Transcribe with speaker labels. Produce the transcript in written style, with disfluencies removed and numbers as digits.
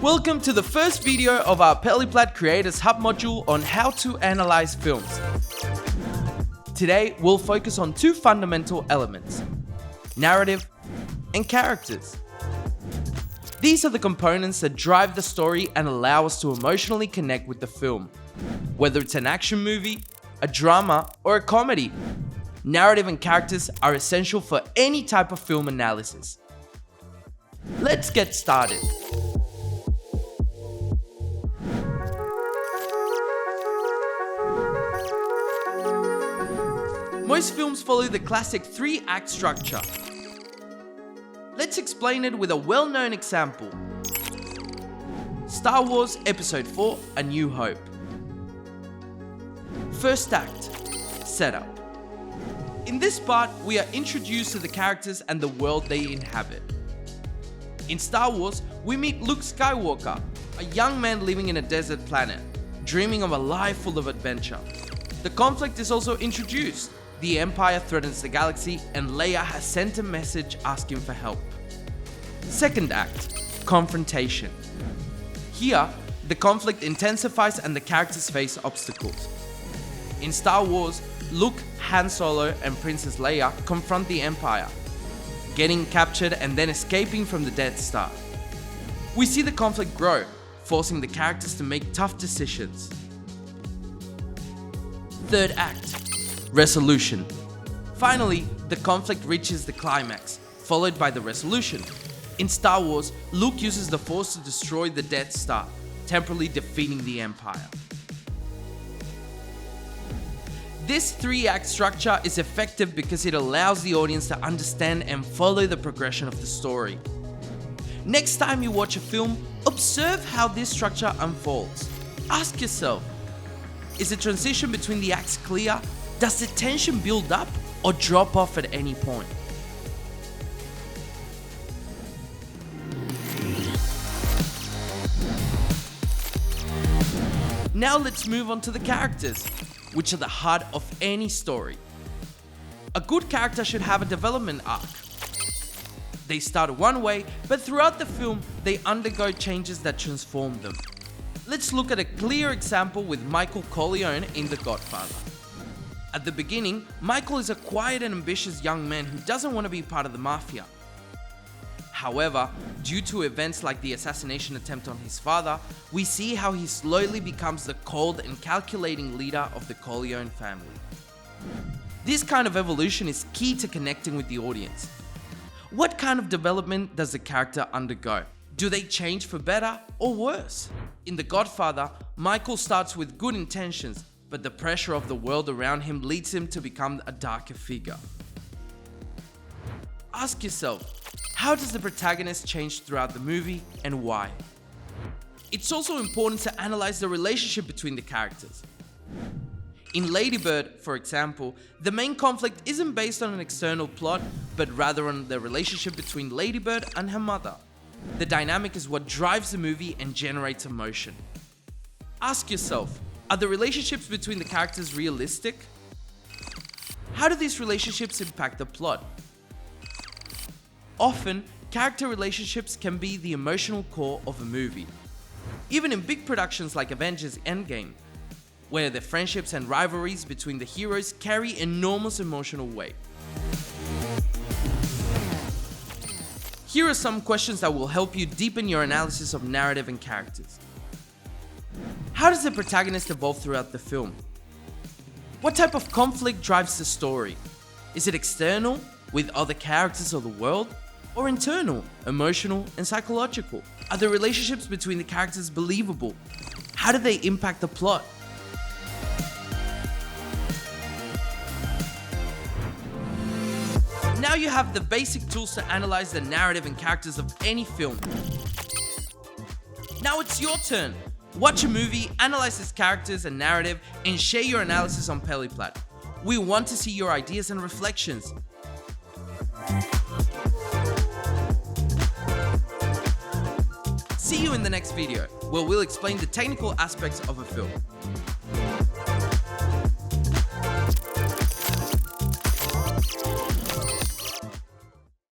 Speaker 1: Welcome to the first video of our Peliplat Creators Hub module on how to analyze films. Today, we'll focus on two fundamental elements: narrative and characters. These are the components that drive the story and allow us to emotionally connect with the film. Whether it's an action movie, a drama, or a comedy, narrative and characters are essential for any type of film analysis. Let's get started. Most films follow the classic three-act structure. Let's explain it with a well-known example. Star Wars Episode 4: A New Hope. First act, setup. In this part, we are introduced to the characters and the world they inhabit. In Star Wars, we meet Luke Skywalker, a young man living in a desert planet, dreaming of a life full of adventure. The conflict is also introduced. The Empire threatens the galaxy, and Leia has sent a message asking for help. Second act, confrontation. Here, the conflict intensifies and the characters face obstacles. In Star Wars, Luke, Han Solo, and Princess Leia confront the Empire, getting captured and then escaping from the Death Star. We see the conflict grow, forcing the characters to make tough decisions. Third act, resolution. Finally, the conflict reaches the climax, followed by the resolution. In Star Wars, Luke uses the Force to destroy the Death Star, temporarily defeating the Empire. This three-act structure is effective because it allows the audience to understand and follow the progression of the story. Next time you watch a film, observe how this structure unfolds. Ask yourself, is the transition between the acts clear? Does the tension build up or drop off at any point? Now let's move on to the characters, which are the heart of any story. A good character should have a development arc. They start one way, but throughout the film, they undergo changes that transform them. Let's look at a clear example with Michael Corleone in The Godfather. At the beginning, Michael is a quiet and ambitious young man who doesn't want to be part of the mafia. However, due to events like the assassination attempt on his father, we see how he slowly becomes the cold and calculating leader of the Corleone family. This kind of evolution is key to connecting with the audience. What kind of development does the character undergo? Do they change for better or worse? In The Godfather, Michael starts with good intentions, but the pressure of the world around him leads him to become a darker figure. Ask yourself, how does the protagonist change throughout the movie and why? It's also important to analyze the relationship between the characters. In Lady Bird, for example, the main conflict isn't based on an external plot, but rather on the relationship between Lady Bird and her mother. The dynamic is what drives the movie and generates emotion. Ask yourself, are the relationships between the characters realistic? How do these relationships impact the plot? Often, character relationships can be the emotional core of a movie. Even in big productions like Avengers Endgame, where the friendships and rivalries between the heroes carry enormous emotional weight. Here are some questions that will help you deepen your analysis of narrative and characters. How does the protagonist evolve throughout the film? What type of conflict drives the story? Is it external, with other characters or the world? Or internal, emotional and psychological? Are the relationships between the characters believable? How do they impact the plot? Now you have the basic tools to analyze the narrative and characters of any film. Now it's your turn. Watch a movie, analyze its characters and narrative, and share your analysis on Peliplat. We want to see your ideas and reflections. See you in the next video, where we'll explain the technical aspects of a film.